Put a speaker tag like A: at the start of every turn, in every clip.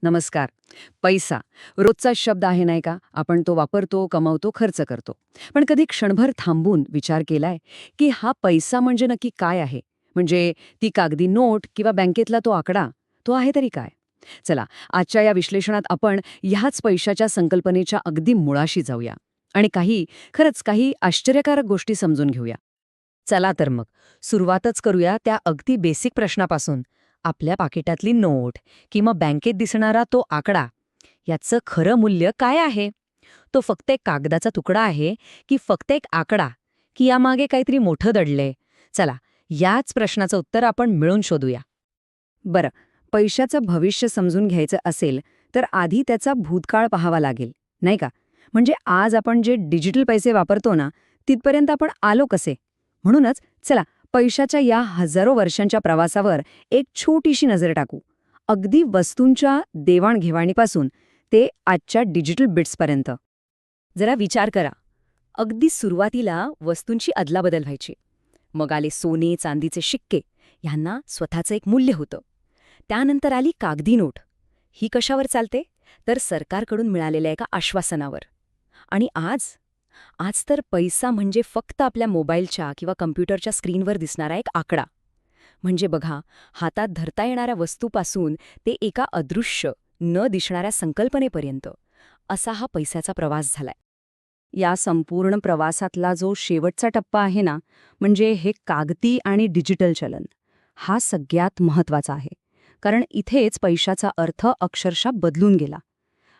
A: नमस्कार. पैसा रोजचा शब्द आहे नाही का? आपण तो वापरतो, कमावतो, खर्च करतो. पण कधी क्षणभर थांबून विचार केलाय, की हा पैसा म्हणजे नक्की काय आहे? म्हणजे ती कागदी नोट किंवा बँकेतला तो आकडा, तो आहे तरी काय? चला, आजच्या या विश्लेषणात आपण ह्याच पैशाच्या संकल्पनेच्या अगदी मुळाशी जाऊया आणि खरंच काही आश्चर्यकारक गोष्टी समजून घेऊया. चला तर मग सुरुवातच करूया त्या अगदी बेसिक प्रश्नापासून. आपल्या पाकिटातली नोट किंवा बँकेत दिसणारा तो आकडा याचं खरं मूल्य काय आहे? तो फक्त एक कागदाचा तुकडा आहे की फक्त एक आकडा, की यामागे काहीतरी मोठं दडलंय? चला, याच प्रश्नाचं उत्तर आपण मिळून शोधूया. बरं, पैशाचं भविष्य समजून घ्यायचं असेल तर आधी त्याचा भूतकाळ पाहावा लागेल, नाही का? म्हणजे आज आपण जे डिजिटल पैसे वापरतो ना, तिथपर्यंत आपण आलो कसे? म्हणूनच चला, पैशाच्या या हजारो वर्षांच्या प्रवासावर एक छोटीशी नजर टाकू. अगदी वस्तूंच्या देवाणघेवाणीपासून ते आजच्या डिजिटल बिट्सपर्यंत. जरा विचार करा. अगदी सुरुवातीला वस्तूंची अदलाबदल व्हायची. मग आले सोने, चांदीचे शिक्के. ह्यांना स्वतःचं एक मूल्य होतं. त्यानंतर आली कागदी नोट. ही कशावर चालते? तर सरकारकडून मिळालेल्या एका आश्वासनावर. आणि आज तर पैसा म्हणजे फक्त आपल्या मोबाईलच्या किंवा कम्प्युटरच्या स्क्रीनवर दिसणारा एक आकडा. म्हणजे बघा, हातात धरता येणाऱ्या वस्तूपासून ते एका अदृश्य, न दिसणाऱ्या संकल्पनेपर्यंत असा हा पैशाचा प्रवास झालाय. या संपूर्ण प्रवासातला जो शेवटचा टप्पा आहे ना, म्हणजे हे कागदी आणि डिजिटल चलन, हा सगळ्यात महत्त्वाचा आहे. कारण इथेच पैशाचा अर्थ अक्षरशः बदलून गेला.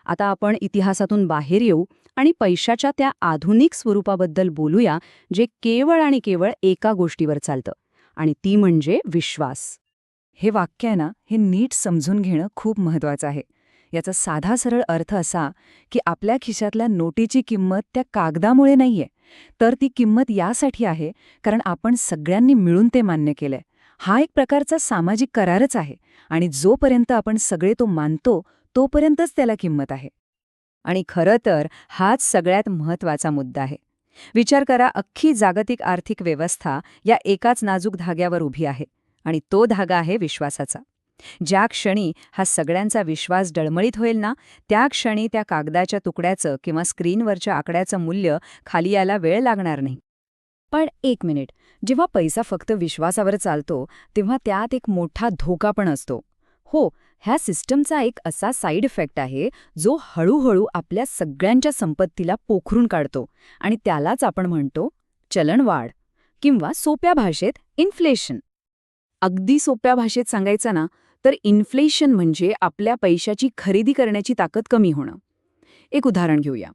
A: आता आपण इतिहासातून बाहेर येऊ आणि पैशाच्या त्या आधुनिक स्वरूपाबद्दल बोलूया, जे केवळ आणि केवळ एका गोष्टीवर चालतं, आणि ती म्हणजे विश्वास.
B: हे वाक्य आहे ना, हे नीट समजून घेणं खूप महत्वाचं आहे. याचा साधा सरळ अर्थ असा की आपल्या खिशातल्या नोटीची किंमत त्या कागदामुळे नाहीये, तर ती किंमत यासाठी आहे कारण आपण सगळ्यांनी मिळून ते मान्य केलंय. हा एक प्रकारचा सामाजिक करारच आहे आणि जोपर्यंत आपण सगळे तो मानतो तोपर्यंतच त्याला किंमत आहे.
A: आणि खरं तर हाच सगळ्यात महत्त्वाचा मुद्दा आहे. विचार करा, अख्खी जागतिक आर्थिक व्यवस्था या एकाच नाजूक धाग्यावर उभी आहे, आणि तो धागा आहे विश्वासाचा. ज्या क्षणी हा सगळ्यांचा विश्वास डळमळीत होईल ना, त्या क्षणी त्या कागदाच्या तुकड्याचं किंवा स्क्रीनवरच्या आकड्याचं मूल्य खाली यायला वेळ लागणार नाही. पण एक मिनिट, जेव्हा पैसा फक्त विश्वासावर चालतो तेव्हा त्यात एक मोठा धोका पण असतो. हो, ह्या सिस्टमचा एक असा साईड इफेक्ट आहे जो हळूहळू आपल्या सगळ्यांच्या संपत्तीला पोखरून काढतो, आणि त्यालाच आपण म्हणतो चलनवाढ, किंवा सोप्या भाषेत इन्फ्लेशन. अगदी सोप्या भाषेत सांगायचं ना, तर इन्फ्लेशन म्हणजे आपल्या पैशाची खरेदी करण्याची ताकद कमी होणं. एक उदाहरण घेऊया.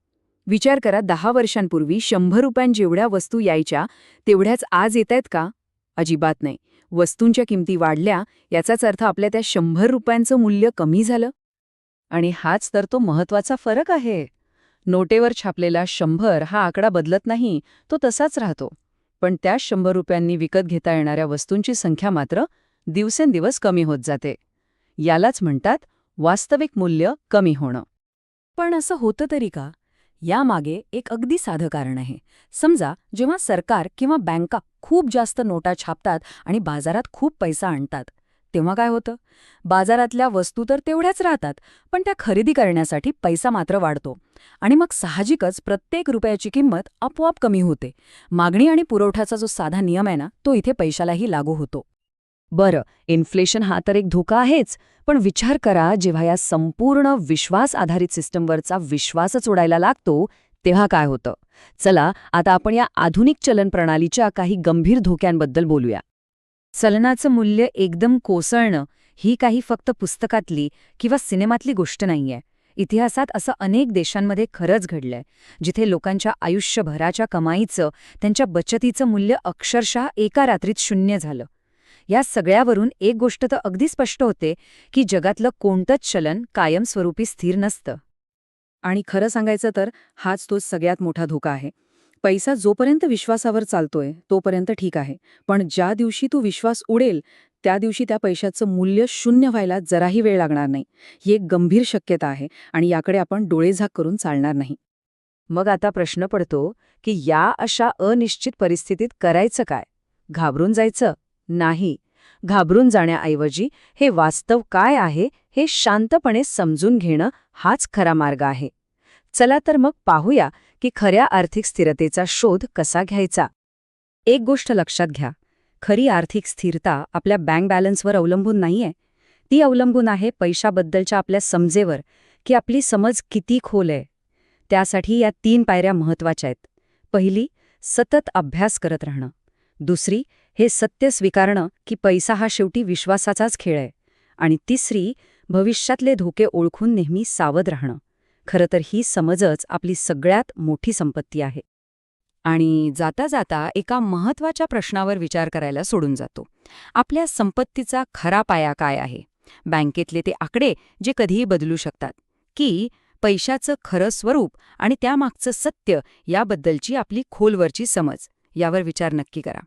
A: विचार करा, 10 वर्षांपूर्वी 100 रुपयांजेवढ्या वस्तू यायच्या तेवढ्याच आज येतायत का? अजिबात नाही. वस्तूंच्या किमती वाढल्या याचाच अर्थ आपल्या त्या 100 रुपयांचं मूल्य कमी झालं. आणि हाच तर तो महत्वाचा फरक आहे. नोटेवर छापलेला 100 हा आकडा बदलत नाही, तो तसाच राहतो. पण त्या 100 रुपयांनी विकत घेता येणाऱ्या वस्तूंची संख्या मात्र दिवसेंदिवस कमी होत जाते. यालाच म्हणतात वास्तविक मूल्य कमी होणं.
B: पण असं होतं तरी का? यामागे एक अगदी साधं कारण आहे. समजा जेव्हा सरकार किंवा बँका खूप जास्त नोटा छापतात आणि बाजारात खूप पैसा आणतात, तेव्हा काय होतं? बाजारातल्या वस्तू तर तेवढ्याच राहतात, पण त्या खरेदी करण्यासाठी पैसा मात्र वाढतो. आणि मग साहजिकच प्रत्येक रुपयाची किंमत आपोआप कमी होते. मागणी आणि पुरवठ्याचा जो साधा नियम आहे ना, तो इथे पैशालाही लागू होतो.
A: बरं, इन्फ्लेशन हा तर एक धोका आहेच, पण विचार करा, जेव्हा या संपूर्ण विश्वास आधारित सिस्टमवरचा विश्वासच उडायला लागतो, तेव्हा काय होतं? चला, आता आपण या आधुनिक चलन प्रणालीच्या काही गंभीर धोक्यांबद्दल बोलूया. चलनाचं मूल्य एकदम कोसळणं ही काही फक्त पुस्तकातली किंवा सिनेमातली गोष्ट नाहीये. इतिहासात असं अनेक देशांमध्ये खरंच घडलंय, जिथे लोकांच्या आयुष्यभराच्या कमाईचं, त्यांच्या बचतीचं मूल्य अक्षरशः एका रात्रीत शून्य झालं. या सगळ्यावरून एक गोष्ट तर अगदी स्पष्ट होते की जगातलं कोणतंच चलन कायमस्वरूपी स्थिर नसतं. आणि खरं सांगायचं तर हाच तो सगळ्यात मोठा धोका आहे. पैसा जोपर्यंत विश्वासावर चालतोय तोपर्यंत ठीक आहे, पण ज्या दिवशी तो विश्वास उडेल त्या दिवशी त्या पैशाचं मूल्य शून्य व्हायला जराही वेळ लागणार नाही. ही एक गंभीर शक्यता आहे आणि याकडे आपण डोळेझाक करून चालणार नाही. मग आता प्रश्न पडतो की या अशा अनिश्चित परिस्थितीत करायचं काय? घाबरून जायचं? नाही.
B: घाबरून जाण्याऐवजी हे वास्तव काय आहे हे शांतपणे समजून घेणं हाच खरा मार्ग आहे. चला तर मग पाहूया की खऱ्या आर्थिक स्थिरतेचा शोध कसा घ्यायचा.
A: एक गोष्ट लक्षात घ्या, खरी आर्थिक स्थिरता आपल्या बँक बॅलन्सवर अवलंबून नाहीये. ती अवलंबून आहे पैशाबद्दलच्या आपल्या समजेवर, की आपली समज किती खोल आहे. त्यासाठी या 3 पायऱ्या महत्वाच्या आहेत. पहिली, सतत अभ्यास करत राहणं. दुसरी, हे सत्य स्वीकारणं की पैसा हा शेवटी विश्वासाचाच खेळ आहे. आणि तिसरी, भविष्यातले धोके ओळखून नेहमी सावध राहणं. खरं तर ही समजच आपली सगळ्यात मोठी संपत्ती आहे. आणि जाता जाता एका महत्वाच्या प्रश्नावर विचार करायला सोडून जातो. आपल्या संपत्तीचा खरा पाया काय आहे? बँकेतले ते आकडे जे कधीही बदलू शकतात, की पैशाचं खरं स्वरूप आणि त्यामागचं सत्य याबद्दलची आपली खोलवरची समज? यावर विचार नक्की करा.